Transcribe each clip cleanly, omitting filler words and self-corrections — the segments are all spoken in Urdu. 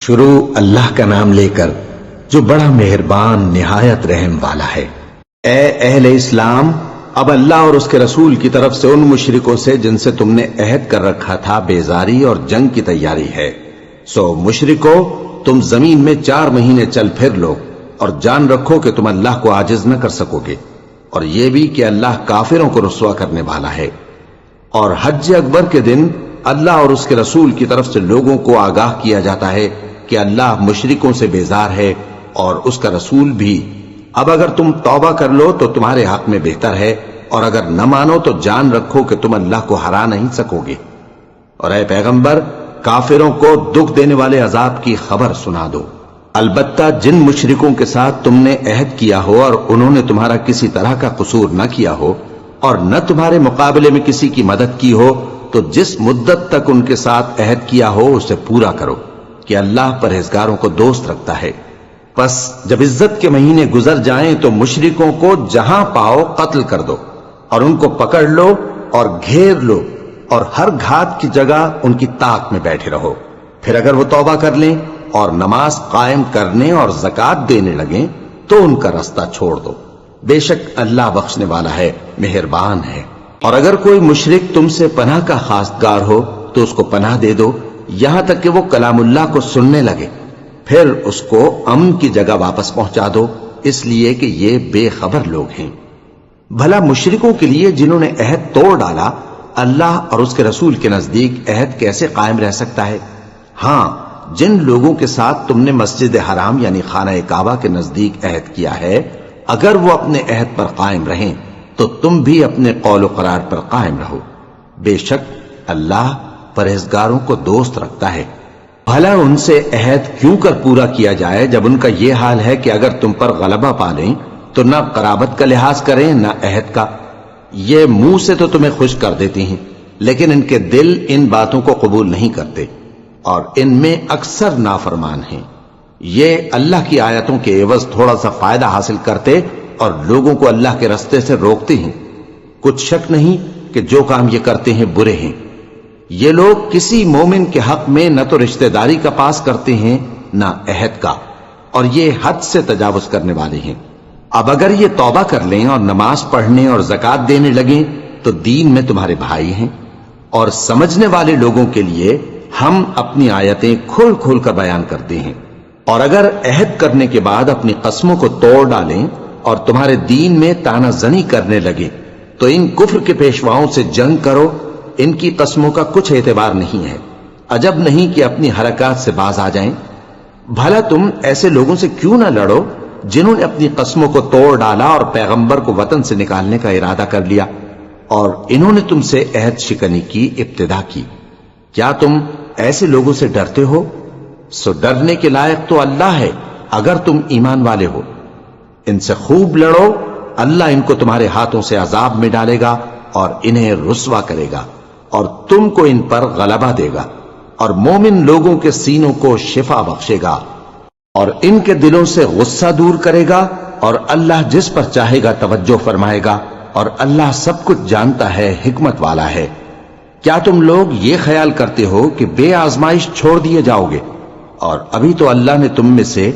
شروع اللہ کا نام لے کر جو بڑا مہربان نہایت رحم والا ہے۔ اے اہل اسلام، اب اللہ اور اس کے رسول کی طرف سے ان مشرکوں سے جن سے تم نے عہد کر رکھا تھا بیزاری اور جنگ کی تیاری ہے۔ سو مشرکو، تم زمین میں 4 مہینے چل پھر لو اور جان رکھو کہ تم اللہ کو عاجز نہ کر سکو گے، اور یہ بھی کہ اللہ کافروں کو رسوا کرنے والا ہے۔ اور حج اکبر کے دن اللہ اور اس کے رسول کی طرف سے لوگوں کو آگاہ کیا جاتا ہے کہ اللہ مشرکوں سے بیزار ہے اور اس کا رسول بھی۔ اب اگر تم توبہ کر لو تو تمہارے حق میں بہتر ہے، اور اگر نہ مانو تو جان رکھو کہ تم اللہ کو ہرا نہیں سکو گے۔ اور اے پیغمبر، کافروں کو دکھ دینے والے عذاب کی خبر سنا دو۔ البتہ جن مشرکوں کے ساتھ تم نے عہد کیا ہو اور انہوں نے تمہارا کسی طرح کا قصور نہ کیا ہو اور نہ تمہارے مقابلے میں کسی کی مدد کی ہو، تو جس مدت تک ان کے ساتھ عہد کیا ہو اسے پورا کرو کہ اللہ پرہیزگاروں کو دوست رکھتا ہے۔ پس جب عزت کے مہینے گزر جائیں تو مشرکوں کو جہاں پاؤ قتل کر دو، اور ان کو پکڑ لو اور گھیر لو، اور ہر گھات کی جگہ ان کی طاق میں بیٹھے رہو۔ پھر اگر وہ توبہ کر لیں اور نماز قائم کرنے اور زکوٰۃ دینے لگیں تو ان کا رستہ چھوڑ دو، بے شک اللہ بخشنے والا ہے، مہربان ہے۔ اور اگر کوئی مشرک تم سے پناہ کا خواستگار ہو تو اس کو پناہ دے دو یہاں تک کہ وہ کلام اللہ کو سننے لگے، پھر اس کو امن کی جگہ واپس پہنچا دو، اس لیے کہ یہ بے خبر لوگ ہیں۔ بھلا مشرکوں کے لیے جنہوں نے عہد توڑ ڈالا، اللہ اور اس کے رسول کے نزدیک عہد کیسے قائم رہ سکتا ہے؟ ہاں، جن لوگوں کے ساتھ تم نے مسجد حرام یعنی خانہ کعبہ کے نزدیک عہد کیا ہے، اگر وہ اپنے عہد پر قائم رہیں تو تم بھی اپنے قول و قرار پر قائم رہو، بے شک اللہ پرہیزگاروں کو دوست رکھتا ہے۔ بھلا ان سے عہد کیوں کر پورا کیا جائے جب ان کا یہ حال ہے کہ اگر تم پر غلبہ پا لیں تو نہ قرابت کا لحاظ کریں نہ عہد کا۔ یہ منہ سے تو تمہیں خوش کر دیتی ہیں، لیکن ان کے دل ان باتوں کو قبول نہیں کرتے، اور ان میں اکثر نافرمان ہیں۔ یہ اللہ کی آیتوں کے عوض تھوڑا سا فائدہ حاصل کرتے اور لوگوں کو اللہ کے رستے سے روکتے ہیں۔ کچھ شک نہیں کہ جو کام یہ کرتے ہیں برے ہیں۔ یہ لوگ کسی مومن کے حق میں نہ تو رشتہ داری کا پاس کرتے ہیں نہ عہد کا، اور یہ حد سے تجاوز کرنے والے ہیں۔ اب اگر یہ توبہ کر لیں اور نماز پڑھنے اور زکوٰۃ دینے لگیں تو دین میں تمہارے بھائی ہیں، اور سمجھنے والے لوگوں کے لیے ہم اپنی آیتیں کھول کھول کر بیان کرتے ہیں۔ اور اگر عہد کرنے کے بعد اپنی قسموں کو توڑ ڈالیں اور تمہارے دین میں طعنہ زنی کرنے لگے تو ان کفر کے پیشواؤں سے جنگ کرو، ان کی قسموں کا کچھ اعتبار نہیں ہے، عجب نہیں کہ اپنی حرکات سے باز آ جائیں۔ بھلا تم ایسے لوگوں سے کیوں نہ لڑو جنہوں نے اپنی قسموں کو توڑ ڈالا اور پیغمبر کو وطن سے نکالنے کا ارادہ کر لیا، اور انہوں نے تم سے عہد شکنی کی ابتدا کی۔ کیا تم ایسے لوگوں سے ڈرتے ہو؟ سو ڈرنے کے لائق تو اللہ ہے اگر تم ایمان والے ہو۔ ان سے خوب لڑو، اللہ ان کو تمہارے ہاتھوں سے عذاب میں ڈالے گا اور انہیں رسوا کرے گا، اور تم کو ان پر غلبہ دے گا، اور مومن لوگوں کے سینوں کو شفا بخشے گا، اور ان کے دلوں سے غصہ دور کرے گا، اور اللہ جس پر چاہے گا توجہ فرمائے گا، اور اللہ سب کچھ جانتا ہے، حکمت والا ہے۔ کیا تم لوگ یہ خیال کرتے ہو کہ بے آزمائش چھوڑ دیے جاؤ گے؟ اور ابھی تو اللہ نے تم میں سے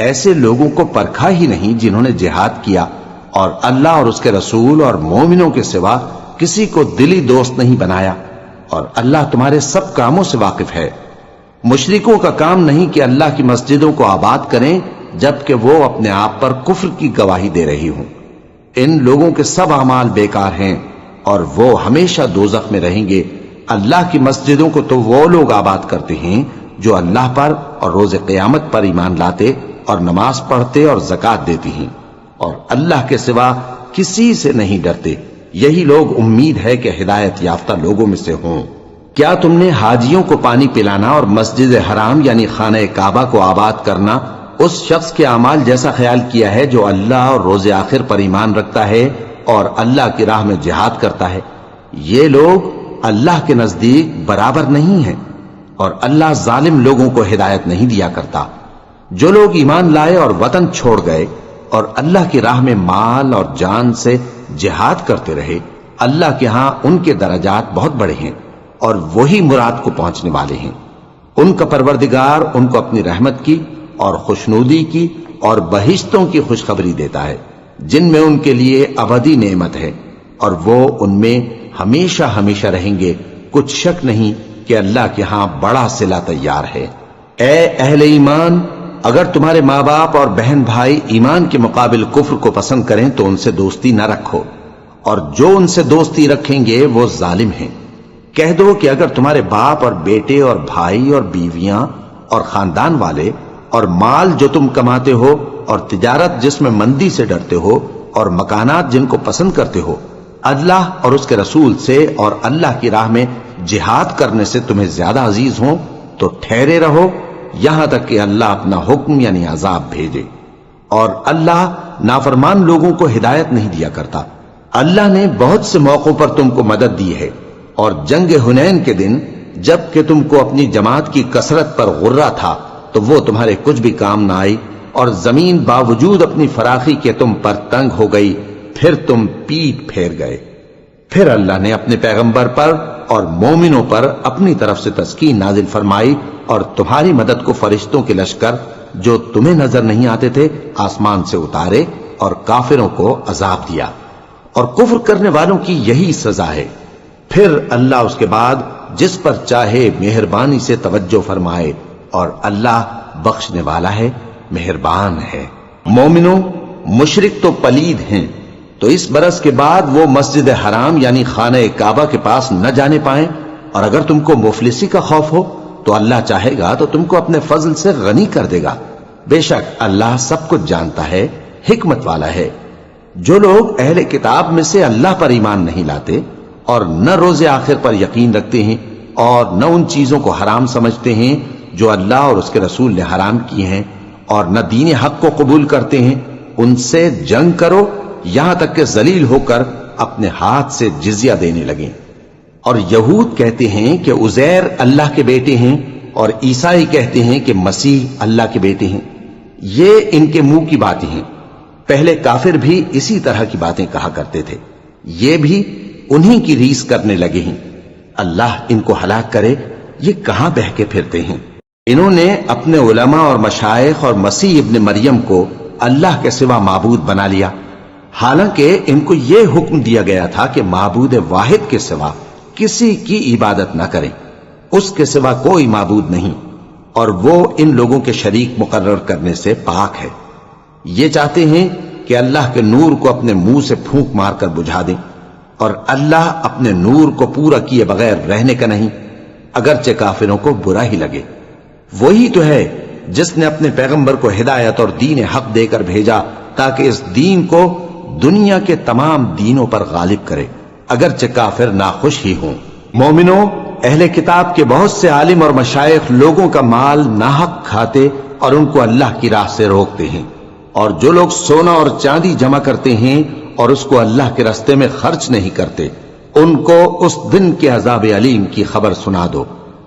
ایسے لوگوں کو پرکھا ہی نہیں جنہوں نے جہاد کیا، اور اللہ اور اس کے رسول اور مومنوں کے سوا کسی کو دلی دوست نہیں بنایا، اور اللہ تمہارے سب کاموں سے واقف ہے۔ مشرکوں کا کام نہیں کہ اللہ کی مسجدوں کو آباد کریں جبکہ وہ اپنے آپ پر کفر کی گواہی دے رہی ہوں۔ ان لوگوں کے سب اعمال بیکار ہیں اور وہ ہمیشہ دوزخ میں رہیں گے۔ اللہ کی مسجدوں کو تو وہ لوگ آباد کرتے ہیں جو اللہ پر اور روز قیامت پر ایمان لاتے اور نماز پڑھتے اور زکوٰۃ دیتی ہیں، اور اللہ کے سوا کسی سے نہیں ڈرتے۔ یہی لوگ امید ہے کہ ہدایت یافتہ لوگوں میں سے ہوں۔ کیا تم نے حاجیوں کو پانی پلانا اور مسجد حرام یعنی خانہ کعبہ کو آباد کرنا اس شخص کے اعمال جیسا خیال کیا ہے جو اللہ اور روز آخر پر ایمان رکھتا ہے اور اللہ کی راہ میں جہاد کرتا ہے؟ یہ لوگ اللہ کے نزدیک برابر نہیں ہیں، اور اللہ ظالم لوگوں کو ہدایت نہیں دیا کرتا۔ جو لوگ ایمان لائے اور وطن چھوڑ گئے اور اللہ کی راہ میں مال اور جان سے جہاد کرتے رہے، اللہ کے ہاں ان کے درجات بہت بڑے ہیں، اور وہی مراد کو پہنچنے والے ہیں۔ ان کا پروردگار ان کو اپنی رحمت کی اور خوشنودی کی اور بہشتوں کی خوشخبری دیتا ہے جن میں ان کے لیے ابدی نعمت ہے، اور وہ ان میں ہمیشہ ہمیشہ رہیں گے۔ کچھ شک نہیں کہ اللہ کے ہاں بڑا صلہ تیار ہے۔ اے اہل ایمان، اگر تمہارے ماں باپ اور بہن بھائی ایمان کے مقابل کفر کو پسند کریں تو ان سے دوستی نہ رکھو، اور جو ان سے دوستی رکھیں گے وہ ظالم ہیں۔ کہہ دو کہ اگر تمہارے باپ اور بیٹے اور بھائی اور بیویاں اور خاندان والے اور مال جو تم کماتے ہو اور تجارت جس میں مندی سے ڈرتے ہو اور مکانات جن کو پسند کرتے ہو اللہ اور اس کے رسول سے اور اللہ کی راہ میں جہاد کرنے سے تمہیں زیادہ عزیز ہوں تو ٹھہرے رہو یہاں تک کہ اللہ اپنا حکم یعنی عذاب بھیجے، اور اللہ نافرمان لوگوں کو ہدایت نہیں دیا کرتا۔ اللہ نے بہت سے موقعوں پر تم کو مدد دی ہے، اور جنگ حنین کے دن جب کہ تم کو اپنی جماعت کی کثرت پر غرہ تھا تو وہ تمہارے کچھ بھی کام نہ آئی، اور زمین باوجود اپنی فراخی کے تم پر تنگ ہو گئی، پھر تم پیٹ پھیر گئے۔ پھر اللہ نے اپنے پیغمبر پر اور مومنوں پر اپنی طرف سے تسکین نازل فرمائی، اور تمہاری مدد کو فرشتوں کے لشکر جو تمہیں نظر نہیں آتے تھے آسمان سے اتارے، اور کافروں کو عذاب دیا، اور کفر کرنے والوں کی یہی سزا ہے۔ پھر اللہ اس کے بعد جس پر چاہے مہربانی سے توجہ فرمائے، اور اللہ بخشنے والا ہے، مہربان ہے۔ مومنوں، مشرک تو پلید ہیں، تو اس برس کے بعد وہ مسجد حرام یعنی خانہ کعبہ کے پاس نہ جانے پائیں، اور اگر تم کو مفلسی کا خوف ہو تو اللہ چاہے گا تو تم کو اپنے فضل سے غنی کر دے گا۔ بے شک اللہ سب کچھ جانتا ہے، حکمت والا ہے۔ جو لوگ اہل کتاب میں سے اللہ پر ایمان نہیں لاتے اور نہ روز آخر پر یقین رکھتے ہیں اور نہ ان چیزوں کو حرام سمجھتے ہیں جو اللہ اور اس کے رسول نے حرام کیے ہیں، اور نہ دین حق کو قبول کرتے ہیں، ان سے جنگ کرو یہاں تک کہ ذلیل ہو کر اپنے ہاتھ سے جزیہ دینے لگیں۔ اور یہود کہتے ہیں کہ عزیر اللہ کے بیٹے ہیں، اور عیسائی کہتے ہیں کہ مسیح اللہ کے بیٹے ہیں۔ یہ ان کے منہ کی باتیں ہیں، پہلے کافر بھی اسی طرح کی باتیں کہا کرتے تھے، یہ بھی انہی کی ریس کرنے لگے ہیں۔ اللہ ان کو ہلاک کرے، یہ کہاں بہہ کے پھرتے ہیں۔ انہوں نے اپنے علماء اور مشائخ اور مسیح ابن مریم کو اللہ کے سوا معبود بنا لیا، حالانکہ ان کو یہ حکم دیا گیا تھا کہ معبود واحد کے سوا کسی کی عبادت نہ کریں، اس کے سوا کوئی معبود نہیں، اور وہ ان لوگوں کے شریک مقرر کرنے سے پاک ہے۔ یہ چاہتے ہیں کہ اللہ کے نور کو اپنے منہ سے پھونک مار کر بجھا دیں، اور اللہ اپنے نور کو پورا کیے بغیر رہنے کا نہیں، اگرچہ کافروں کو برا ہی لگے۔ وہی تو ہے جس نے اپنے پیغمبر کو ہدایت اور دین حق دے کر بھیجا تاکہ اس دین کو دنیا کے تمام دینوں پر غالب کرے، اگرچہ کافر ناخوش ہی ہوں۔ مومنوں، اہل کتاب کے بہت سے عالم اور مشائخ لوگوں کا مال ناحق کھاتے اور ان کو اللہ کی راہ سے روکتے ہیں، اور جو لوگ سونا اور چاندی جمع کرتے ہیں اور اس کو اللہ کے راستے میں خرچ نہیں کرتے، ان کو اس دن کے عذاب علیم کی خبر سنا دو،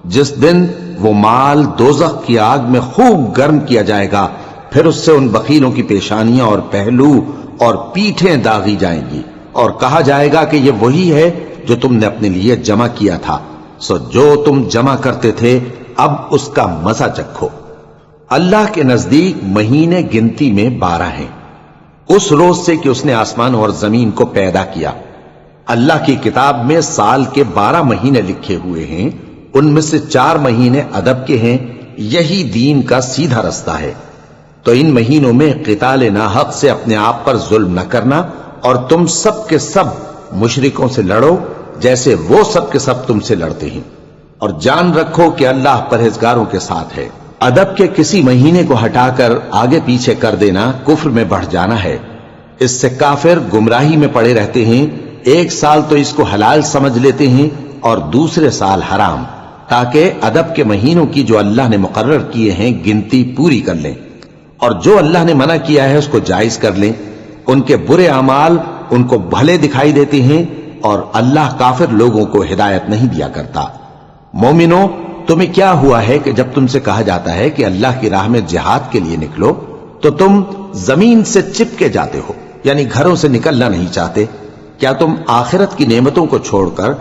جس دن وہ مال دوزخ کی آگ میں خوب گرم کیا جائے گا، پھر اس سے ان بخیلوں کی پیشانیاں اور پہلو اور پیٹھیں داغی جائیں گی، اور کہا جائے گا کہ یہ وہی ہے جو تم نے اپنے لیے جمع کیا تھا، سو جو تم جمع کرتے تھے اب اس کا مزہ چکھو۔ اللہ کے نزدیک مہینے گنتی میں 12 ہیں، اس روز سے کہ اس نے آسمان اور زمین کو پیدا کیا۔ اللہ کی کتاب میں سال کے 12 مہینے لکھے ہوئے ہیں، ان میں سے 4 مہینے ادب کے ہیں، یہی دین کا سیدھا رستہ ہے۔ تو ان مہینوں میں قتال ناحق سے اپنے آپ پر ظلم نہ کرنا، اور تم سب کے سب مشرکوں سے لڑو جیسے وہ سب کے سب تم سے لڑتے ہیں، اور جان رکھو کہ اللہ پرہیزگاروں کے ساتھ ہے۔ ادب کے کسی مہینے کو ہٹا کر آگے پیچھے کر دینا کفر میں بڑھ جانا ہے، اس سے کافر گمراہی میں پڑے رہتے ہیں۔ ایک سال تو اس کو حلال سمجھ لیتے ہیں اور دوسرے سال حرام، تاکہ ادب کے مہینوں کی جو اللہ نے مقرر کیے ہیں گنتی پوری کر لیں، اور جو اللہ نے منع کیا ہے اس کو جائز کر لیں۔ ان کے برے اعمال ان کو بھلے دکھائی دیتے ہیں، اور اللہ کافر لوگوں کو ہدایت نہیں دیا کرتا۔ مومنوں، تمہیں کیا ہوا ہے کہ جب تم سے کہا جاتا ہے کہ اللہ کی راہ میں جہاد کے لیے نکلو تو تم زمین سے چپکے جاتے ہو، یعنی گھروں سے نکلنا نہیں چاہتے؟ کیا تم آخرت کی نعمتوں کو چھوڑ کر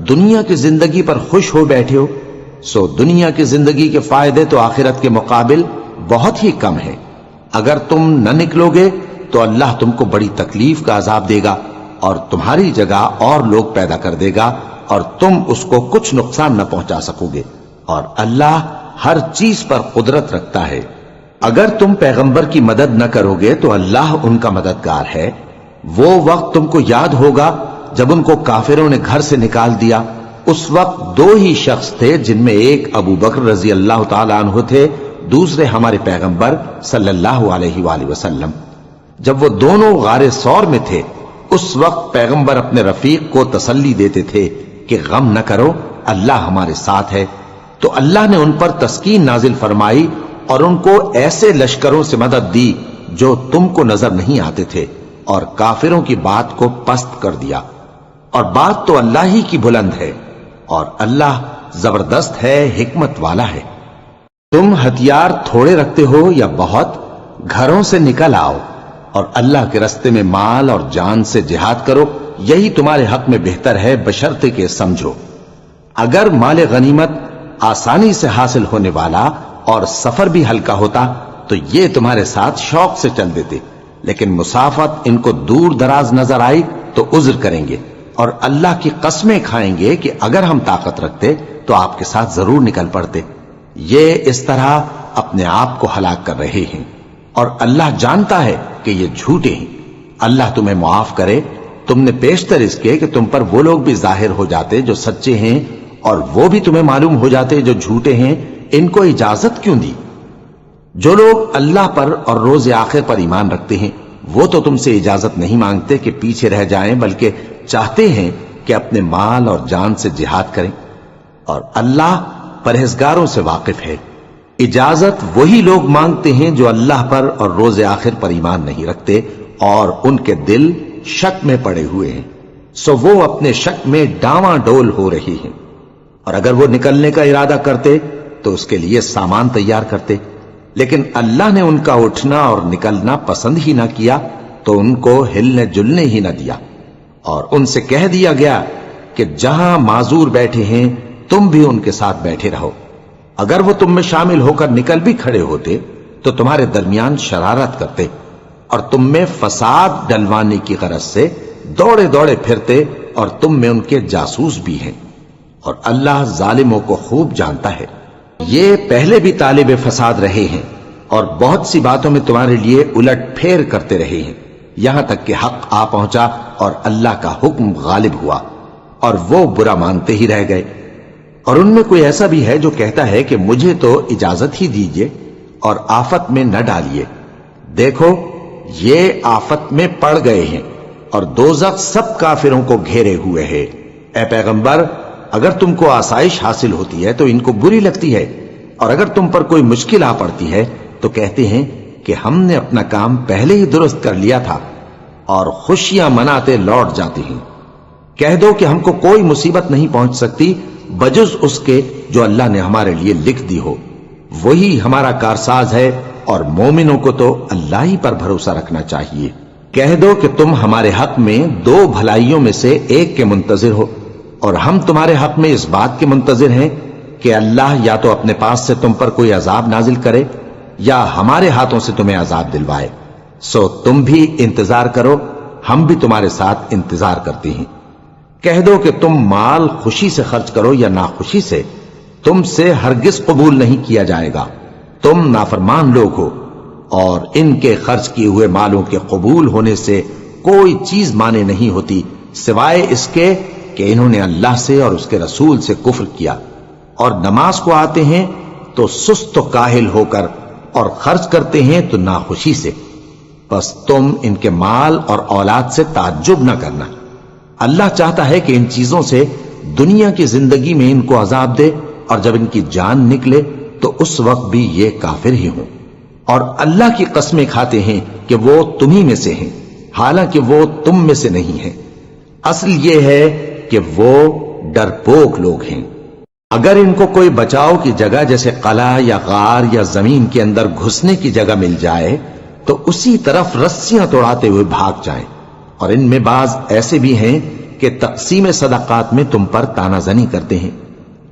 دنیا کی زندگی پر خوش ہو بیٹھے ہو؟ سو دنیا کی زندگی کے فائدے تو آخرت کے مقابل بہت ہی کم ہے۔ اگر تم نہ نکلو گے تو اللہ تم کو بڑی تکلیف کا عذاب دے گا اور تمہاری جگہ اور لوگ پیدا کر دے گا اور تم اس کو کچھ نقصان نہ پہنچا سکو گے، اور اللہ ہر چیز پر قدرت رکھتا ہے۔ اگر تم پیغمبر کی مدد نہ کرو گے تو اللہ ان کا مددگار ہے۔ وہ وقت تم کو یاد ہوگا جب ان کو کافروں نے گھر سے نکال دیا۔ اس وقت دو ہی شخص تھے، جن میں ایک ابو بکر رضی اللہ تعالی عنہ تھے، دوسرے ہمارے پیغمبر صلی اللہ علیہ وآلہ وسلم۔ جب وہ دونوں غار ثور میں تھے، اس وقت پیغمبر اپنے رفیق کو تسلی دیتے تھے کہ غم نہ کرو، اللہ ہمارے ساتھ ہے۔ تو اللہ نے ان پر تسکین نازل فرمائی اور ان کو ایسے لشکروں سے مدد دی جو تم کو نظر نہیں آتے تھے، اور کافروں کی بات کو پست کر دیا۔ اور بات تو اللہ ہی کی بلند ہے، اور اللہ زبردست ہے، حکمت والا ہے۔ تم ہتھیار تھوڑے رکھتے ہو یا بہت، گھروں سے نکل آؤ اور اللہ کے راستے میں مال اور جان سے جہاد کرو، یہی تمہارے حق میں بہتر ہے، بشرطے کہ سمجھو۔ اگر مال غنیمت آسانی سے حاصل ہونے والا اور سفر بھی ہلکا ہوتا تو یہ تمہارے ساتھ شوق سے چل دیتے، لیکن مسافت ان کو دور دراز نظر آئی تو عذر کریں گے، اور اللہ کی قسمیں کھائیں گے کہ اگر ہم طاقت رکھتے تو آپ کے ساتھ ضرور نکل پڑتے۔ یہ اس طرح اپنے آپ کو ہلاک کر رہے ہیں، اور اللہ جانتا ہے کہ یہ جھوٹے ہیں۔ اللہ تمہیں معاف کرے، تم نے پیشتر اس کے کہ تم پر وہ لوگ بھی ظاہر ہو جاتے جو سچے ہیں، اور وہ بھی تمہیں معلوم ہو جاتے جو جھوٹے ہیں۔ ان کو اجازت کیوں دی؟ جو لوگ اللہ پر اور روز آخر پر ایمان رکھتے ہیں وہ تو تم سے اجازت نہیں مانگتے کہ پیچھے رہ جائیں، بلکہ چاہتے ہیں کہ اپنے مال اور جان سے جہاد کریں، اور اللہ پرہیزگاروں سے واقف ہے۔ اجازت وہی لوگ مانگتے ہیں جو اللہ پر اور روز آخر پر ایمان نہیں رکھتے اور ان کے دل شک میں پڑے ہوئے ہیں، سو وہ اپنے شک میں ڈاواں ڈول ہو رہی ہیں۔ اور اگر وہ نکلنے کا ارادہ کرتے تو اس کے لیے سامان تیار کرتے، لیکن اللہ نے ان کا اٹھنا اور نکلنا پسند ہی نہ کیا تو ان کو ہلنے جلنے ہی نہ دیا، اور ان سے کہہ دیا گیا کہ جہاں معذور بیٹھے ہیں تم بھی ان کے ساتھ بیٹھے رہو۔ اگر وہ تم میں شامل ہو کر نکل بھی کھڑے ہوتے تو تمہارے درمیان شرارت کرتے اور تم میں فساد ڈلوانے کی غرض سے دوڑے دوڑے پھرتے، اور تم میں ان کے جاسوس بھی ہیں، اور اللہ ظالموں کو خوب جانتا ہے۔ یہ پہلے بھی طالب فساد رہے ہیں اور بہت سی باتوں میں تمہارے لیے الٹ پھیر کرتے رہے ہیں، یہاں تک کہ حق آ پہنچا اور اللہ کا حکم غالب ہوا، اور وہ برا مانتے ہی رہ گئے۔ اور ان میں کوئی ایسا بھی ہے جو کہتا ہے کہ مجھے تو اجازت ہی دیجئے اور آفت میں نہ ڈالیے۔ دیکھو یہ آفت میں پڑ گئے ہیں اور دوزخ سب کافروں کو گھیرے ہوئے ہے۔ اے پیغمبر، اگر تم کو آسائش حاصل ہوتی ہے تو ان کو بری لگتی ہے، اور اگر تم پر کوئی مشکل آ پڑتی ہے تو کہتے ہیں کہ ہم نے اپنا کام پہلے ہی درست کر لیا تھا، اور خوشیاں مناتے لوٹ جاتے ہیں۔ کہہ دو کہ ہم کو کوئی مصیبت نہیں پہنچ سکتی بجز اس کے جو اللہ نے ہمارے لیے لکھ دی ہو، وہی ہمارا کارساز ہے، اور مومنوں کو تو اللہ ہی پر بھروسہ رکھنا چاہیے۔ کہہ دو کہ تم ہمارے حق میں دو بھلائیوں میں سے ایک کے منتظر ہو، اور ہم تمہارے حق میں اس بات کے منتظر ہیں کہ اللہ یا تو اپنے پاس سے تم پر کوئی عذاب نازل کرے یا ہمارے ہاتھوں سے تمہیں عذاب دلوائے، سو تم بھی انتظار کرو، ہم بھی تمہارے ساتھ انتظار کرتے ہیں۔ کہہ دو کہ تم مال خوشی سے خرچ کرو یا ناخوشی سے، تم سے ہرگز قبول نہیں کیا جائے گا، تم نافرمان لوگ ہو، اور ان کے خرچ کیے ہوئے مالوں کے قبول ہونے سے کوئی چیز مانے نہیں ہوتی سوائے اس کے کہ انہوں نے اللہ سے اور اس کے رسول سے کفر کیا، اور نماز کو آتے ہیں تو سست و کاہل ہو کر، اور خرچ کرتے ہیں تو ناخوشی سے۔ بس تم ان کے مال اور اولاد سے تعجب نہ کرنا، اللہ چاہتا ہے کہ ان چیزوں سے دنیا کی زندگی میں ان کو عذاب دے، اور جب ان کی جان نکلے تو اس وقت بھی یہ کافر ہی ہوں، اور اللہ کی قسمیں کھاتے ہیں کہ وہ تمہیں میں سے ہیں، حالانکہ وہ تم میں سے نہیں ہیں۔ اصل یہ ہے کہ وہ ڈرپوک لوگ ہیں۔ اگر ان کو کوئی بچاؤ کی جگہ جیسے قلعہ یا غار یا زمین کے اندر گھسنے کی جگہ مل جائے تو اسی طرف رسیاں توڑاتے ہوئے بھاگ جائیں، اور ان میں بعض ایسے بھی ہیں کہ تقسیم صدقات میں تم پر تانا زنی کرتے ہیں،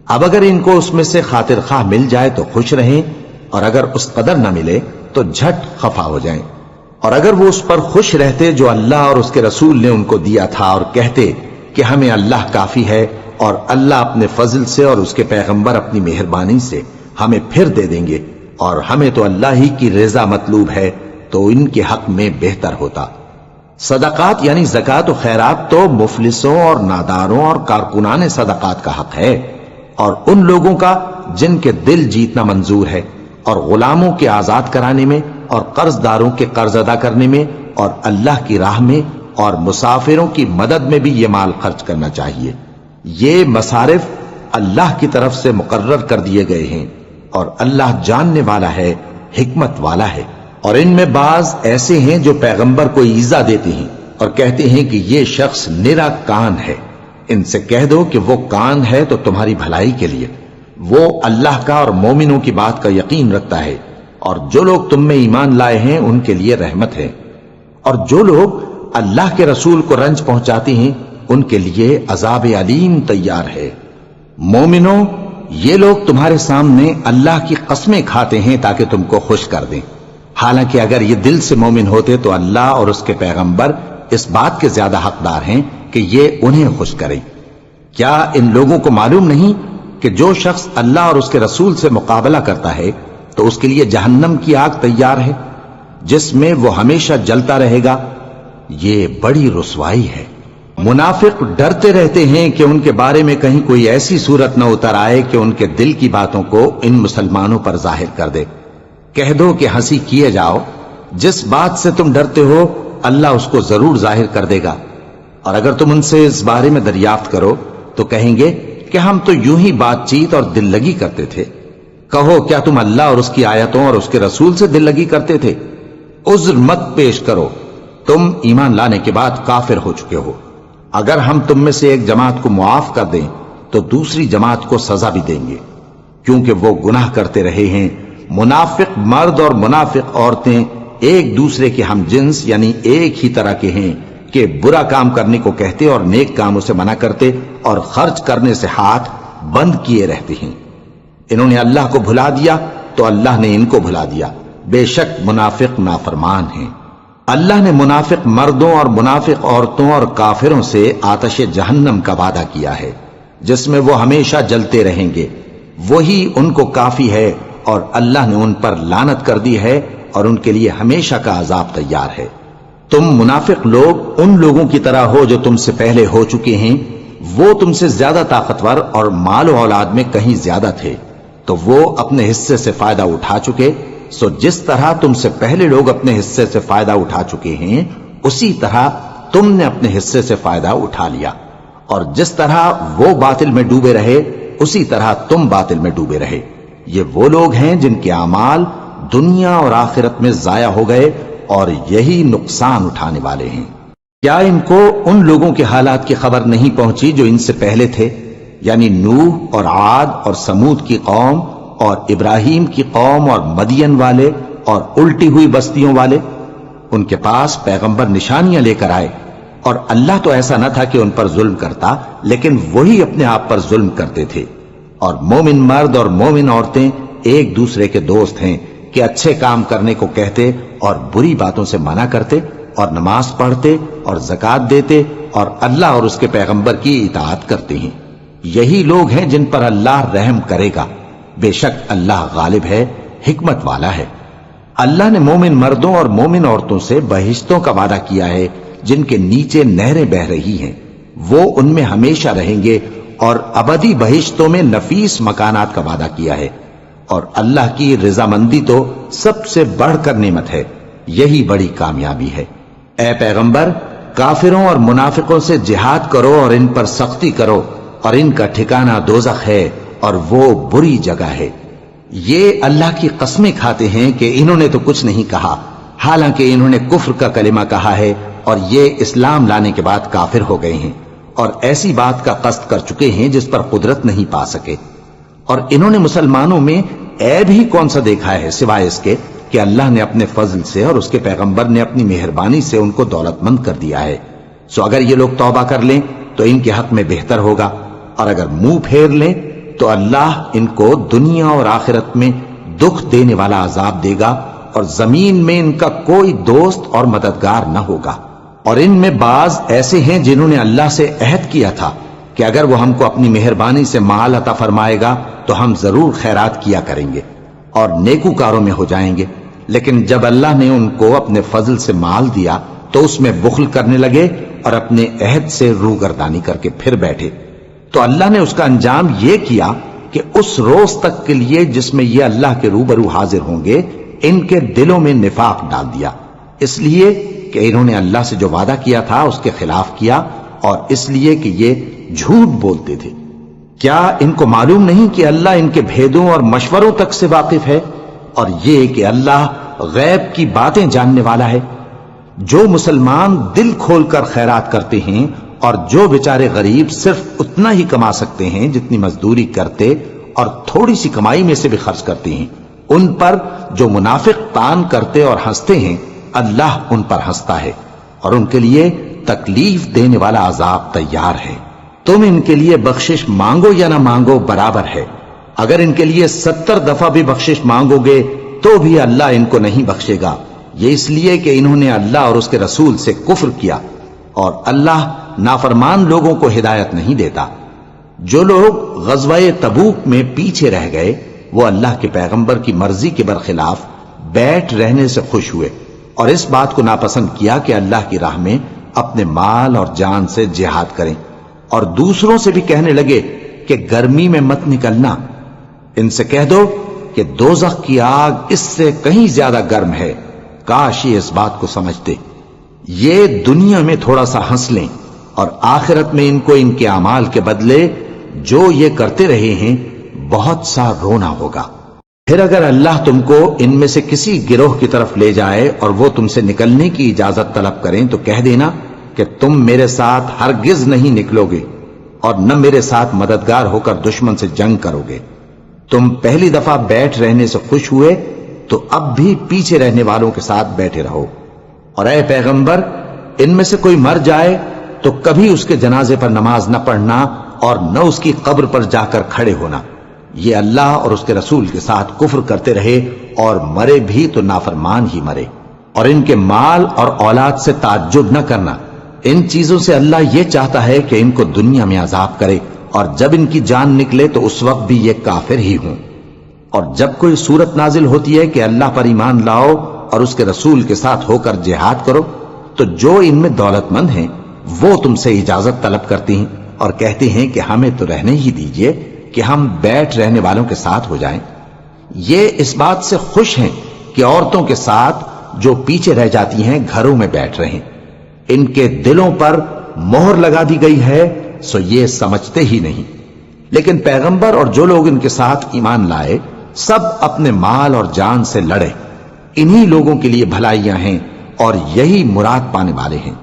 اب اگر ان کو اس میں سے خاطر خواہ مل جائے تو خوش رہیں، اور اگر اس قدر نہ ملے تو جھٹ خفا ہو جائیں۔ اور اگر وہ اس پر خوش رہتے جو اللہ اور اس کے رسول نے ان کو دیا تھا، اور کہتے کہ ہمیں اللہ کافی ہے، اور اللہ اپنے فضل سے اور اس کے پیغمبر اپنی مہربانی سے ہمیں پھر دے دیں گے، اور ہمیں تو اللہ ہی کی رضا مطلوب ہے، تو ان کے حق میں بہتر ہوتا۔ صدقات یعنی زکوٰۃ و خیرات تو مفلسوں اور ناداروں اور کارکنان صدقات کا حق ہے، اور ان لوگوں کا جن کے دل جیتنا منظور ہے، اور غلاموں کے آزاد کرانے میں، اور قرض داروں کے قرض ادا کرنے میں، اور اللہ کی راہ میں، اور مسافروں کی مدد میں بھی یہ مال خرچ کرنا چاہیے۔ یہ مصارف اللہ کی طرف سے مقرر کر دیے گئے ہیں، اور اللہ جاننے والا ہے، حکمت والا ہے۔ اور ان میں بعض ایسے ہیں جو پیغمبر کو ایذا دیتے ہیں اور کہتے ہیں کہ یہ شخص نرا کان ہے۔ ان سے کہہ دو کہ وہ کان ہے تو تمہاری بھلائی کے لیے، وہ اللہ کا اور مومنوں کی بات کا یقین رکھتا ہے، اور جو لوگ تم میں ایمان لائے ہیں ان کے لیے رحمت ہے، اور جو لوگ اللہ کے رسول کو رنج پہنچاتے ہیں ان کے لیے عذاب علیم تیار ہے۔ مومنوں، یہ لوگ تمہارے سامنے اللہ کی قسمیں کھاتے ہیں تاکہ تم کو خوش کر دیں، حالانکہ اگر یہ دل سے مومن ہوتے تو اللہ اور اس کے پیغمبر اس بات کے زیادہ حقدار ہیں کہ یہ انہیں خوش کریں۔ کیا ان لوگوں کو معلوم نہیں کہ جو شخص اللہ اور اس کے رسول سے مقابلہ کرتا ہے تو اس کے لیے جہنم کی آگ تیار ہے، جس میں وہ ہمیشہ جلتا رہے گا؟ یہ بڑی رسوائی ہے۔ منافق ڈرتے رہتے ہیں کہ ان کے بارے میں کہیں کوئی ایسی صورت نہ اتر آئے کہ ان کے دل کی باتوں کو ان مسلمانوں پر ظاہر کر دے۔ کہہ دو کہ ہنسی کیے جاؤ، جس بات سے تم ڈرتے ہو اللہ اس کو ضرور ظاہر کر دے گا، اور اگر تم ان سے اس بارے میں دریافت کرو تو کہیں گے کہ ہم تو یوں ہی بات چیت اور دل لگی کرتے تھے۔ کہو کیا تم اللہ اور اس کی آیتوں اور اس کے رسول سے دل لگی کرتے تھے؟ عذر مت پیش کرو، تم ایمان لانے کے بعد کافر ہو چکے ہو۔ اگر ہم تم میں سے ایک جماعت کو معاف کر دیں تو دوسری جماعت کو سزا بھی دیں گے، کیونکہ وہ گناہ کرتے رہے ہیں۔ منافق مرد اور منافق عورتیں ایک دوسرے کے ہم جنس یعنی ایک ہی طرح کے ہیں کہ برا کام کرنے کو کہتے اور نیک کاموں سے منع کرتے، اور خرچ کرنے سے ہاتھ بند کیے رہتے ہیں۔ انہوں نے اللہ کو بھلا دیا تو اللہ نے ان کو بھلا دیا، بے شک منافق نافرمان ہیں۔ اللہ نے منافق مردوں اور منافق عورتوں اور کافروں سے آتش جہنم کا وعدہ کیا ہے، جس میں وہ ہمیشہ جلتے رہیں گے، وہی ان کو کافی ہے، اور اللہ نے ان پر لعنت کر دی ہے اور ان کے لیے ہمیشہ کا عذاب تیار ہے۔ تم منافق لوگ ان لوگوں کی طرح ہو جو تم سے پہلے ہو چکے ہیں، وہ تم سے زیادہ طاقتور اور مال و اولاد میں کہیں زیادہ تھے، تو وہ اپنے حصے سے فائدہ اٹھا چکے، سو جس طرح تم سے پہلے لوگ اپنے حصے سے فائدہ اٹھا چکے ہیں اسی طرح تم نے اپنے حصے سے فائدہ اٹھا لیا، اور جس طرح وہ باطل میں ڈوبے رہے اسی طرح تم باطل میں ڈوبے رہے۔ یہ وہ لوگ ہیں جن کے اعمال دنیا اور آخرت میں ضائع ہو گئے، اور یہی نقصان اٹھانے والے ہیں۔ کیا ان کو ان لوگوں کے حالات کی خبر نہیں پہنچی جو ان سے پہلے تھے، یعنی نوح اور عاد اور سمود کی قوم اور ابراہیم کی قوم اور مدین والے اور الٹی ہوئی بستیوں والے؟ ان کے پاس پیغمبر نشانیاں لے کر آئے، اور اللہ تو ایسا نہ تھا کہ ان پر ظلم کرتا، لیکن وہی اپنے آپ پر ظلم کرتے تھے۔ اور مومن مرد اور مومن عورتیں ایک دوسرے کے دوست ہیں کہ اچھے کام کرنے کو کہتے اور بری باتوں سے منع کرتے، اور نماز پڑھتے اور زکوٰۃ دیتے، اور اللہ اور اس کے پیغمبر کی اطاعت کرتے ہیں۔ یہی لوگ ہیں جن پر اللہ رحم کرے گا، بے شک اللہ غالب ہے، حکمت والا ہے۔ اللہ نے مومن مردوں اور مومن عورتوں سے بہشتوں کا وعدہ کیا ہے جن کے نیچے نہریں بہ رہی ہیں، وہ ان میں ہمیشہ رہیں گے، اور ابدی بہشتوں میں نفیس مکانات کا وعدہ کیا ہے۔ اور اللہ کی رضامندی تو سب سے بڑھ کر نعمت ہے، یہی بڑی کامیابی ہے۔ اے پیغمبر، کافروں اور منافقوں سے جہاد کرو اور ان پر سختی کرو، اور ان کا ٹھکانہ دوزخ ہے اور وہ بری جگہ ہے۔ یہ اللہ کی قسمیں کھاتے ہیں کہ انہوں نے تو کچھ نہیں کہا، حالانکہ انہوں نے کفر کا کلمہ کہا ہے اور یہ اسلام لانے کے بعد کافر ہو گئے ہیں، اور ایسی بات کا قصد کر چکے ہیں جس پر قدرت نہیں پا سکے۔ اور انہوں نے مسلمانوں میں عیب ہی کون سا دیکھا ہے سوائے اس کے کہ اللہ نے اپنے فضل سے اور اس کے پیغمبر نے اپنی مہربانی سے ان کو دولت مند کر دیا ہے۔ سو اگر یہ لوگ توبہ کر لیں تو ان کے حق میں بہتر ہوگا، اور اگر منہ پھیر لیں تو اللہ ان کو دنیا اور آخرت میں دکھ دینے والا عذاب دے گا، اور زمین میں ان کا کوئی دوست اور مددگار نہ ہوگا۔ اور ان میں بعض ایسے ہیں جنہوں نے اللہ سے عہد کیا تھا کہ اگر وہ ہم کو اپنی مہربانی سے مال عطا فرمائے گا تو ہم ضرور خیرات کیا کریں گے اور نیکوکاروں میں ہو جائیں گے، لیکن جب اللہ نے ان کو اپنے فضل سے مال دیا تو اس میں بخل کرنے لگے اور اپنے عہد سے روگردانی کر کے پھر بیٹھے۔ تو اللہ نے اس کا انجام یہ کیا کہ اس روز تک کے لیے جس میں یہ اللہ کے روبرو حاضر ہوں گے، ان کے دلوں میں نفاق ڈال دیا، اس لیے کہ انہوں نے اللہ سے جو وعدہ کیا تھا اس کے خلاف کیا، اور اس لیے کہ یہ جھوٹ بولتے تھے۔ کیا ان کو معلوم نہیں کہ اللہ ان کے بھیدوں اور مشوروں تک سے واقف ہے، اور یہ کہ اللہ غیب کی باتیں جاننے والا ہے؟ جو مسلمان دل کھول کر خیرات کرتے ہیں اور جو بیچارے غریب صرف اتنا ہی کما سکتے ہیں جتنی مزدوری کرتے اور تھوڑی سی کمائی میں سے بھی خرچ کرتے ہیں، ان پر جو منافق تان کرتے اور ہنستے ہیں، اللہ ان پر ہنستا ہے اور ان کے لیے تکلیف دینے والا عذاب تیار ہے۔ تم ان کے لیے بخشش مانگو یا نہ مانگو برابر ہے، اگر ان کے لیے 70 دفعہ بھی بخشش مانگو گے تو بھی اللہ ان کو نہیں بخشے گا، یہ اس لیے کہ انہوں نے اللہ اور اس کے رسول سے کفر کیا، اور اللہ نافرمان لوگوں کو ہدایت نہیں دیتا۔ جو لوگ غزوہ تبوک میں پیچھے رہ گئے وہ اللہ کے پیغمبر کی مرضی کے برخلاف بیٹھ رہنے سے خوش ہوئے اور اس بات کو ناپسند کیا کہ اللہ کی راہ میں اپنے مال اور جان سے جہاد کریں، اور دوسروں سے بھی کہنے لگے کہ گرمی میں مت نکلنا۔ ان سے کہہ دو کہ دوزخ کی آگ اس سے کہیں زیادہ گرم ہے، کاش یہ اس بات کو سمجھتے۔ یہ دنیا میں تھوڑا سا ہنس لیں اور آخرت میں ان کو ان کے اعمال کے بدلے جو یہ کرتے رہے ہیں بہت سا رونا ہوگا۔ پھر اگر اللہ تم کو ان میں سے کسی گروہ کی طرف لے جائے اور وہ تم سے نکلنے کی اجازت طلب کریں تو کہہ دینا کہ تم میرے ساتھ ہرگز نہیں نکلو گے اور نہ میرے ساتھ مددگار ہو کر دشمن سے جنگ کرو گے۔ تم پہلی دفعہ بیٹھ رہنے سے خوش ہوئے تو اب بھی پیچھے رہنے والوں کے ساتھ بیٹھے رہو، اور اے پیغمبر ان میں سے کوئی مر جائے تو کبھی اس کے جنازے پر نماز نہ پڑھنا اور نہ اس کی قبر پر جا کر کھڑے ہونا۔ یہ اللہ اور اس کے رسول کے ساتھ کفر کرتے رہے اور مرے بھی تو نافرمان ہی مرے۔ اور ان کے مال اور اولاد سے تعجب نہ کرنا، ان چیزوں سے اللہ یہ چاہتا ہے کہ ان کو دنیا میں عذاب کرے، اور جب ان کی جان نکلے تو اس وقت بھی یہ کافر ہی ہوں۔ اور جب کوئی صورت نازل ہوتی ہے کہ اللہ پر ایمان لاؤ اور اس کے رسول کے ساتھ ہو کر جہاد کرو، تو جو ان میں دولت مند ہیں وہ تم سے اجازت طلب کرتی ہیں اور کہتے ہیں کہ ہمیں تو رہنے ہی دیجئے کہ ہم بیٹھ رہنے والوں کے ساتھ ہو جائیں۔ یہ اس بات سے خوش ہیں کہ عورتوں کے ساتھ جو پیچھے رہ جاتی ہیں گھروں میں بیٹھ رہیں۔ ان کے دلوں پر مہر لگا دی گئی ہے سو یہ سمجھتے ہی نہیں۔ لیکن پیغمبر اور جو لوگ ان کے ساتھ ایمان لائے سب اپنے مال اور جان سے لڑے، انہی لوگوں کے لیے بھلائیاں ہیں اور یہی مراد پانے والے ہیں۔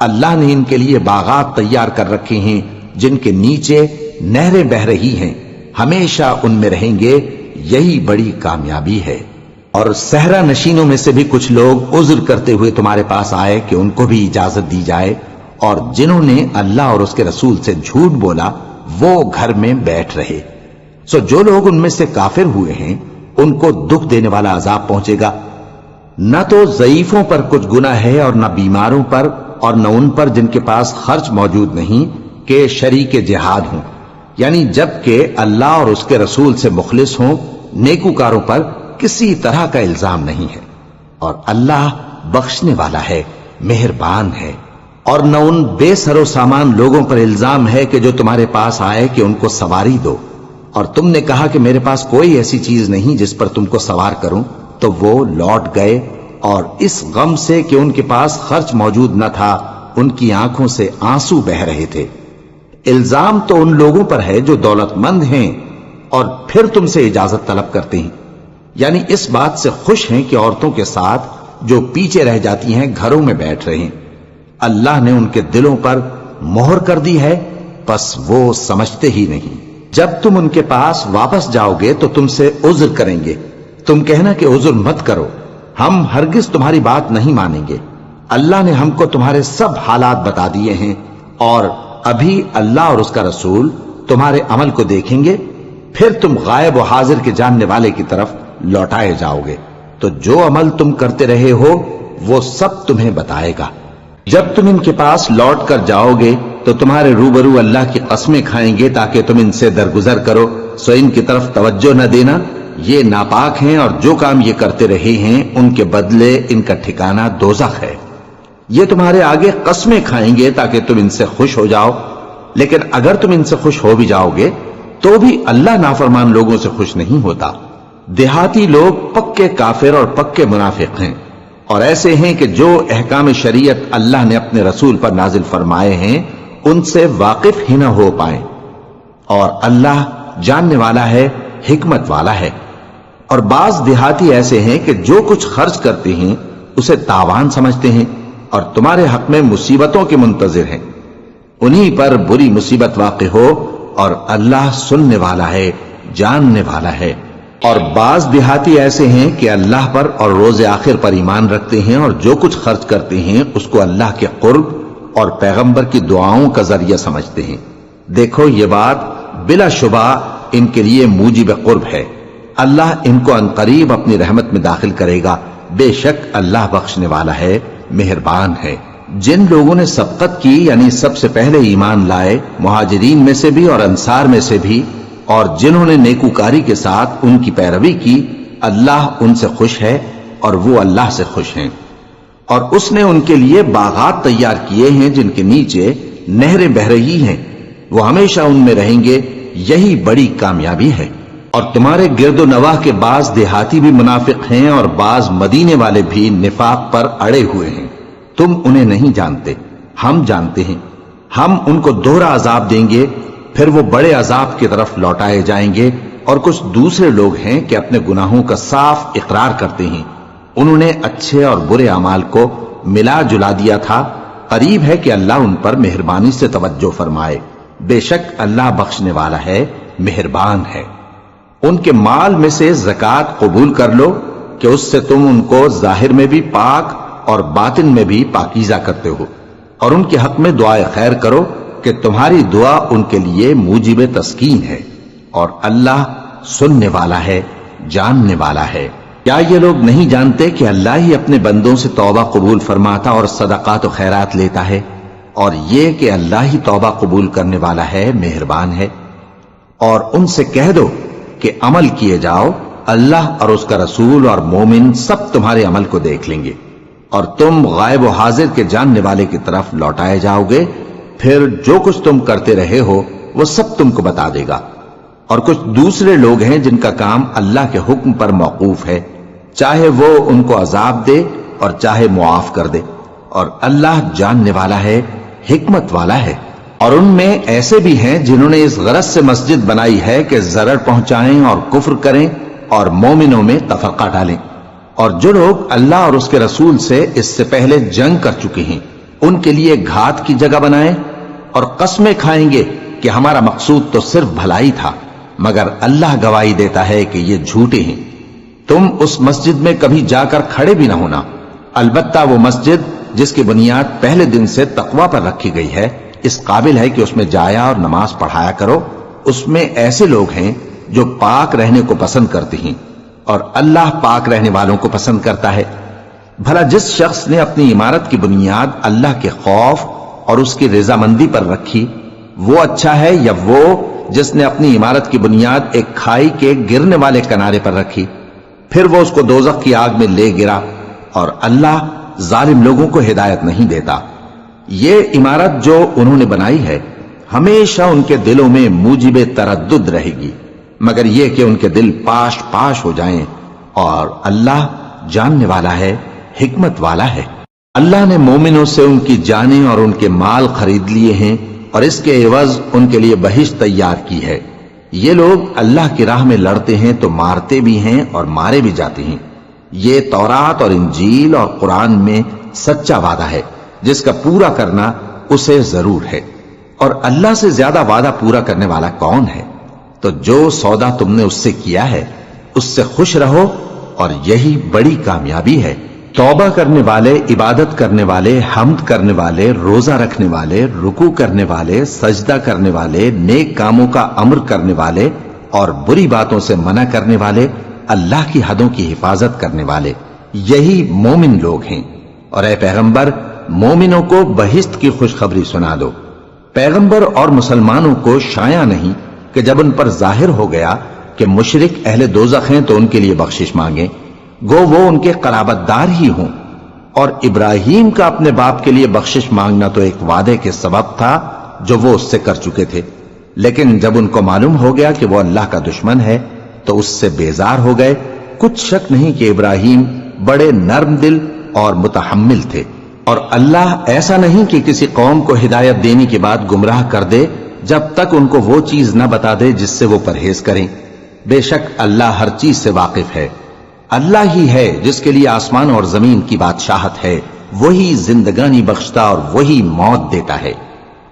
اللہ نے ان کے لیے باغات تیار کر رکھے ہیں جن کے نیچے نہریں بہ رہی ہیں، ہمیشہ ان میں رہیں گے، یہی بڑی کامیابی ہے۔ اور صحرا نشینوں میں سے بھی کچھ لوگ عذر کرتے ہوئے تمہارے پاس آئے کہ ان کو بھی اجازت دی جائے، اور جنہوں نے اللہ اور اس کے رسول سے جھوٹ بولا وہ گھر میں بیٹھ رہے۔ سو جو لوگ ان میں سے کافر ہوئے ہیں ان کو دکھ دینے والا عذاب پہنچے گا۔ نہ تو ضعیفوں پر کچھ گناہ ہے اور نہ بیماروں پر اور نہ ان پر جن کے پاس خرچ موجود نہیں کہ شریک جہاد ہوں، یعنی جب کہ اللہ اور اس کے رسول سے مخلص ہوں، نیکوکاروں پر کسی طرح کا الزام نہیں ہے، اور اللہ بخشنے والا ہے، مہربان ہے۔ اور نہ ان بے سر و سامان لوگوں پر الزام ہے کہ جو تمہارے پاس آئے کہ ان کو سواری دو، اور تم نے کہا کہ میرے پاس کوئی ایسی چیز نہیں جس پر تم کو سوار کروں، تو وہ لوٹ گئے، اور اس غم سے کہ ان کے پاس خرچ موجود نہ تھا ان کی آنکھوں سے آنسو بہ رہے تھے۔ الزام تو ان لوگوں پر ہے جو دولت مند ہیں اور پھر تم سے اجازت طلب کرتے ہیں، یعنی اس بات سے خوش ہیں کہ عورتوں کے ساتھ جو پیچھے رہ جاتی ہیں گھروں میں بیٹھ رہے ہیں۔ اللہ نے ان کے دلوں پر مہر کر دی ہے، پس وہ سمجھتے ہی نہیں۔ جب تم ان کے پاس واپس جاؤ گے تو تم سے عذر کریں گے، تم کہنا کہ عذر مت کرو، ہم ہرگز تمہاری بات نہیں مانیں گے۔ اللہ نے ہم کو تمہارے سب حالات بتا دیے ہیں، اور ابھی اللہ اور اس کا رسول تمہارے عمل کو دیکھیں گے، پھر تم غائب و حاضر کے جاننے والے کی طرف لوٹائے جاؤ گے، تو جو عمل تم کرتے رہے ہو وہ سب تمہیں بتائے گا۔ جب تم ان کے پاس لوٹ کر جاؤ گے تو تمہارے روبرو اللہ کی قسمیں کھائیں گے تاکہ تم ان سے درگزر کرو، سو ان کی طرف توجہ نہ دینا، یہ ناپاک ہیں اور جو کام یہ کرتے رہے ہیں ان کے بدلے ان کا ٹھکانہ دوزخ ہے۔ یہ تمہارے آگے قسمیں کھائیں گے تاکہ تم ان سے خوش ہو جاؤ، لیکن اگر تم ان سے خوش ہو بھی جاؤ گے تو بھی اللہ نافرمان لوگوں سے خوش نہیں ہوتا۔ دیہاتی لوگ پکے کافر اور پکے منافق ہیں، اور ایسے ہیں کہ جو احکام شریعت اللہ نے اپنے رسول پر نازل فرمائے ہیں ان سے واقف ہی نہ ہو پائیں، اور اللہ جاننے والا ہے، حکمت والا ہے۔ اور بعض دیہاتی ایسے ہیں کہ جو کچھ خرچ کرتے ہیں اسے تاوان سمجھتے ہیں اور تمہارے حق میں مصیبتوں کے منتظر ہیں، انہی پر بری مصیبت واقع ہو، اور اللہ سننے والا ہے، جاننے والا ہے۔ اور بعض دیہاتی ایسے ہیں کہ اللہ پر اور روز آخر پر ایمان رکھتے ہیں اور جو کچھ خرچ کرتے ہیں اس کو اللہ کے قرب اور پیغمبر کی دعاؤں کا ذریعہ سمجھتے ہیں۔ دیکھو یہ بات بلا شبہ ان کے لیے موجب قرب ہے، اللہ ان کو عنقریب اپنی رحمت میں داخل کرے گا، بے شک اللہ بخشنے والا ہے، مہربان ہے۔ جن لوگوں نے سبقت کی یعنی سب سے پہلے ایمان لائے، مہاجرین میں سے بھی اور انصار میں سے بھی، اور جنہوں نے نیکوکاری کے ساتھ ان کی پیروی کی، اللہ ان سے خوش ہے اور وہ اللہ سے خوش ہیں۔ اور اس نے ان کے لیے باغات تیار کیے ہیں جن کے نیچے نہریں بہ رہی ہیں، وہ ہمیشہ ان میں رہیں گے، یہی بڑی کامیابی ہے۔ اور تمہارے گرد و نواح کے بعض دیہاتی بھی منافق ہیں اور بعض مدینے والے بھی نفاق پر اڑے ہوئے ہیں، تم انہیں نہیں جانتے، ہم جانتے ہیں۔ ہم ان کو دوہرا عذاب دیں گے، پھر وہ بڑے عذاب کی طرف لوٹائے جائیں گے۔ اور کچھ دوسرے لوگ ہیں کہ اپنے گناہوں کا صاف اقرار کرتے ہیں، انہوں نے اچھے اور برے اعمال کو ملا جلا دیا تھا، قریب ہے کہ اللہ ان پر مہربانی سے توجہ فرمائے، بے شک اللہ بخشنے والا ہے، مہربان ہے۔ ان کے مال میں سے زکوٰۃ قبول کر لو کہ اس سے تم ان کو ظاہر میں بھی پاک اور باطن میں بھی پاکیزہ کرتے ہو، اور ان کے حق میں دعائے خیر کرو کہ تمہاری دعا ان کے لیے موجب تسکین ہے، اور اللہ سننے والا ہے، جاننے والا ہے۔ کیا یہ لوگ نہیں جانتے کہ اللہ ہی اپنے بندوں سے توبہ قبول فرماتا اور صدقات و خیرات لیتا ہے، اور یہ کہ اللہ ہی توبہ قبول کرنے والا ہے، مہربان ہے۔ اور ان سے کہہ دو کہ عمل کیے جاؤ، اللہ اور اس کا رسول اور مومن سب تمہارے عمل کو دیکھ لیں گے، اور تم غائب و حاضر کے جاننے والے کی طرف لوٹائے جاؤ گے، پھر جو کچھ تم کرتے رہے ہو وہ سب تم کو بتا دے گا۔ اور کچھ دوسرے لوگ ہیں جن کا کام اللہ کے حکم پر موقوف ہے، چاہے وہ ان کو عذاب دے اور چاہے معاف کر دے، اور اللہ جاننے والا ہے، حکمت والا ہے۔ اور ان میں ایسے بھی ہیں جنہوں نے اس غرض سے مسجد بنائی ہے کہ ضرر پہنچائیں اور کفر کریں اور مومنوں میں تفرقہ ڈالیں، اور جو لوگ اللہ اور اس کے رسول سے اس سے پہلے جنگ کر چکے ہیں ان کے لیے گھات کی جگہ بنائیں، اور قسمیں کھائیں گے کہ ہمارا مقصود تو صرف بھلائی تھا، مگر اللہ گواہی دیتا ہے کہ یہ جھوٹے ہیں۔ تم اس مسجد میں کبھی جا کر کھڑے بھی نہ ہونا، البتہ وہ مسجد جس کی بنیاد پہلے دن سے تقوی پر رکھی گئی ہے اس قابل ہے کہ اس میں جایا اور نماز پڑھایا کرو۔ اس میں ایسے لوگ ہیں جو پاک رہنے کو پسند کرتے ہیں، اور اللہ پاک رہنے والوں کو پسند کرتا ہے۔ بھلا جس شخص نے اپنی عمارت کی بنیاد اللہ کے خوف اور اس کی رضامندی پر رکھی، وہ اچھا ہے یا وہ جس نے اپنی عمارت کی بنیاد ایک کھائی کے گرنے والے کنارے پر رکھی، پھر وہ اس کو دوزخ کی آگ میں لے گرا، اور اللہ ظالم لوگوں کو ہدایت نہیں دیتا۔ یہ عمارت جو انہوں نے بنائی ہے ہمیشہ ان کے دلوں میں موجب تردد رہے گی، مگر یہ کہ ان کے دل پاش پاش ہو جائیں، اور اللہ جاننے والا ہے، حکمت والا ہے۔ اللہ نے مومنوں سے ان کی جانیں اور ان کے مال خرید لیے ہیں، اور اس کے عوض ان کے لیے بہشت تیار کی ہے۔ یہ لوگ اللہ کی راہ میں لڑتے ہیں تو مارتے بھی ہیں اور مارے بھی جاتے ہیں۔ یہ تورات اور انجیل اور قرآن میں سچا وعدہ ہے جس کا پورا کرنا اسے ضرور ہے، اور اللہ سے زیادہ وعدہ پورا کرنے والا کون ہے؟ تو جو سودا تم نے اس سے کیا ہے اس سے خوش رہو، اور یہی بڑی کامیابی ہے۔ توبہ کرنے والے، عبادت کرنے والے، حمد کرنے والے، روزہ رکھنے والے، رکوع کرنے والے، سجدہ کرنے والے، نیک کاموں کا امر کرنے والے، اور بری باتوں سے منع کرنے والے، اللہ کی حدوں کی حفاظت کرنے والے، یہی مومن لوگ ہیں۔ اور اے پیغمبر، مومنوں کو بہشت کی خوشخبری سنا دو۔ پیغمبر اور مسلمانوں کو شایع نہیں کہ جب ان پر ظاہر ہو گیا کہ مشرک اہل دوزخ ہیں تو ان کے لیے بخشش مانگیں، گو وہ ان کے قرابت دار ہی ہوں۔ اور ابراہیم کا اپنے باپ کے لیے بخشش مانگنا تو ایک وعدے کے سبب تھا جو وہ اس سے کر چکے تھے، لیکن جب ان کو معلوم ہو گیا کہ وہ اللہ کا دشمن ہے تو اس سے بیزار ہو گئے۔ کچھ شک نہیں کہ ابراہیم بڑے نرم دل اور متحمل تھے، اور اللہ ایسا نہیں کہ کسی قوم کو ہدایت دینے کے بعد گمراہ کر دے جب تک ان کو وہ چیز نہ بتا دے جس سے وہ پرہیز کریں۔ بے شک اللہ ہر چیز سے واقف ہے۔ اللہ ہی ہے جس کے لیے آسمان اور زمین کی بادشاہت ہے، وہی زندگانی بخشتا اور وہی موت دیتا ہے،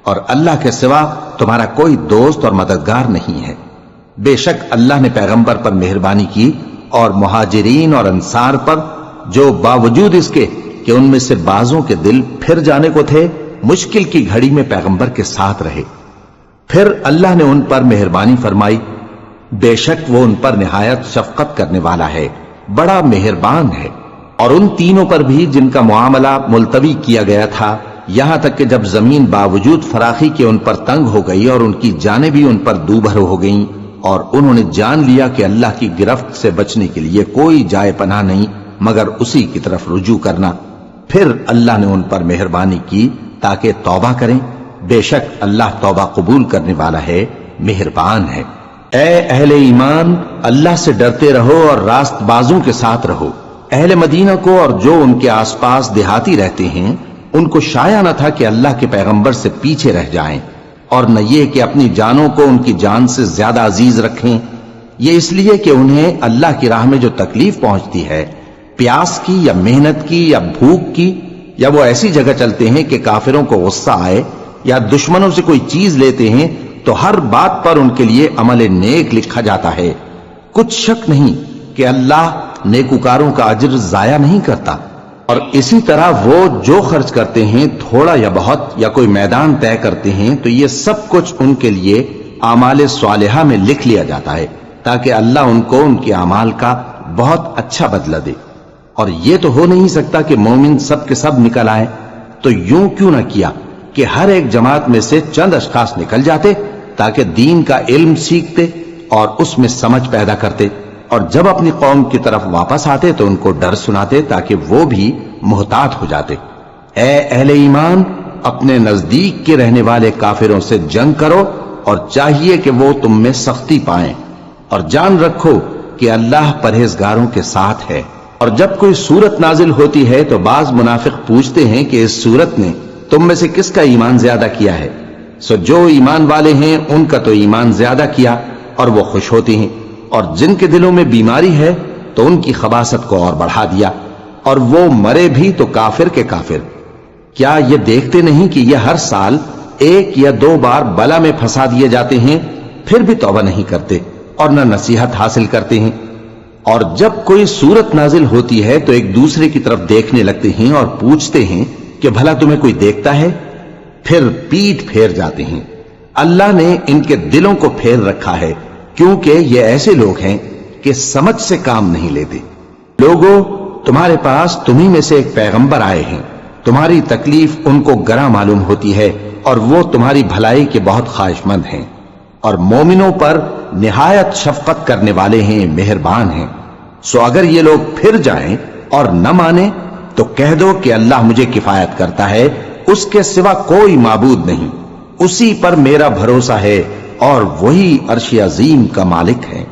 اور اللہ کے سوا تمہارا کوئی دوست اور مددگار نہیں ہے۔ بے شک اللہ نے پیغمبر پر مہربانی کی اور مہاجرین اور انصار پر، جو باوجود اس کے کہ ان میں سے بعضوں کے دل پھر جانے کو تھے، مشکل کی گھڑی میں پیغمبر کے ساتھ رہے۔ پھر اللہ نے ان پر مہربانی فرمائی، بے شک وہ ان پر نہایت شفقت کرنے والا ہے، بڑا مہربان ہے۔ اور ان تینوں پر بھی جن کا معاملہ ملتوی کیا گیا تھا، یہاں تک کہ جب زمین باوجود فراخی کے ان پر تنگ ہو گئی اور ان کی جانیں بھی ان پر دوبھر ہو گئیں، اور انہوں نے جان لیا کہ اللہ کی گرفت سے بچنے کے لیے کوئی جائے پناہ نہیں مگر اسی کی طرف رجوع کرنا، پھر اللہ نے ان پر مہربانی کی تاکہ توبہ کریں۔ بے شک اللہ توبہ قبول کرنے والا ہے، مہربان ہے۔ اے اہل ایمان، اللہ سے ڈرتے رہو اور راست بازوں کے ساتھ رہو۔ اہل مدینہ کو اور جو ان کے آس پاس دیہاتی رہتے ہیں، ان کو شایع نہ تھا کہ اللہ کے پیغمبر سے پیچھے رہ جائیں، اور نہ یہ کہ اپنی جانوں کو ان کی جان سے زیادہ عزیز رکھیں۔ یہ اس لیے کہ انہیں اللہ کی راہ میں جو تکلیف پہنچتی ہے، پیاس کی یا محنت کی یا بھوک کی، یا وہ ایسی جگہ چلتے ہیں کہ کافروں کو غصہ آئے یا دشمنوں سے کوئی چیز لیتے ہیں، تو ہر بات پر ان کے لیے عمل نیک لکھا جاتا ہے۔ کچھ شک نہیں کہ اللہ نیکوکاروں کا اجر ضائع نہیں کرتا۔ اور اسی طرح وہ جو خرچ کرتے ہیں، تھوڑا یا بہت، یا کوئی میدان طے کرتے ہیں، تو یہ سب کچھ ان کے لیے اعمال صالحہ میں لکھ لیا جاتا ہے، تاکہ اللہ ان کو ان کے اعمال کا بہت اچھا بدلہ دے۔ اور یہ تو ہو نہیں سکتا کہ مومن سب کے سب نکل آئے، تو یوں کیوں نہ کیا کہ ہر ایک جماعت میں سے چند اشخاص نکل جاتے تاکہ دین کا علم سیکھتے اور اس میں سمجھ پیدا کرتے، اور جب اپنی قوم کی طرف واپس آتے تو ان کو ڈر سناتے تاکہ وہ بھی محتاط ہو جاتے۔ اے اہل ایمان، اپنے نزدیک کے رہنے والے کافروں سے جنگ کرو، اور چاہیے کہ وہ تم میں سختی پائیں، اور جان رکھو کہ اللہ پرہیزگاروں کے ساتھ ہے۔ اور جب کوئی صورت نازل ہوتی ہے تو بعض منافق پوچھتے ہیں کہ اس صورت نے تم میں سے کس کا ایمان زیادہ کیا ہے؟ سو جو ایمان والے ہیں ان کا تو ایمان زیادہ کیا، اور وہ خوش ہوتے ہیں، اور جن کے دلوں میں بیماری ہے تو ان کی خباثت کو اور بڑھا دیا، اور وہ مرے بھی تو کافر کے کافر۔ کیا یہ دیکھتے نہیں کہ یہ ہر سال ایک یا دو بار بلا میں پھنسا دیے جاتے ہیں، پھر بھی توبہ نہیں کرتے اور نہ نصیحت حاصل کرتے ہیں؟ اور جب کوئی صورت نازل ہوتی ہے تو ایک دوسرے کی طرف دیکھنے لگتے ہیں اور پوچھتے ہیں کہ بھلا تمہیں کوئی دیکھتا ہے؟ پھر پیٹ پھیر جاتے ہیں۔ اللہ نے ان کے دلوں کو پھیر رکھا ہے، کیونکہ یہ ایسے لوگ ہیں کہ سمجھ سے کام نہیں لیتے۔ لوگوں، تمہارے پاس تمہیں میں سے ایک پیغمبر آئے ہیں، تمہاری تکلیف ان کو گراں معلوم ہوتی ہے، اور وہ تمہاری بھلائی کے بہت خواہش مند ہیں، اور مومنوں پر نہایت شفقت کرنے والے ہیں، مہربان ہیں۔ سو اگر یہ لوگ پھر جائیں اور نہ مانیں تو کہہ دو کہ اللہ مجھے کفایت کرتا ہے، اس کے سوا کوئی معبود نہیں، اسی پر میرا بھروسہ ہے، اور وہی عرش عظیم کا مالک ہے۔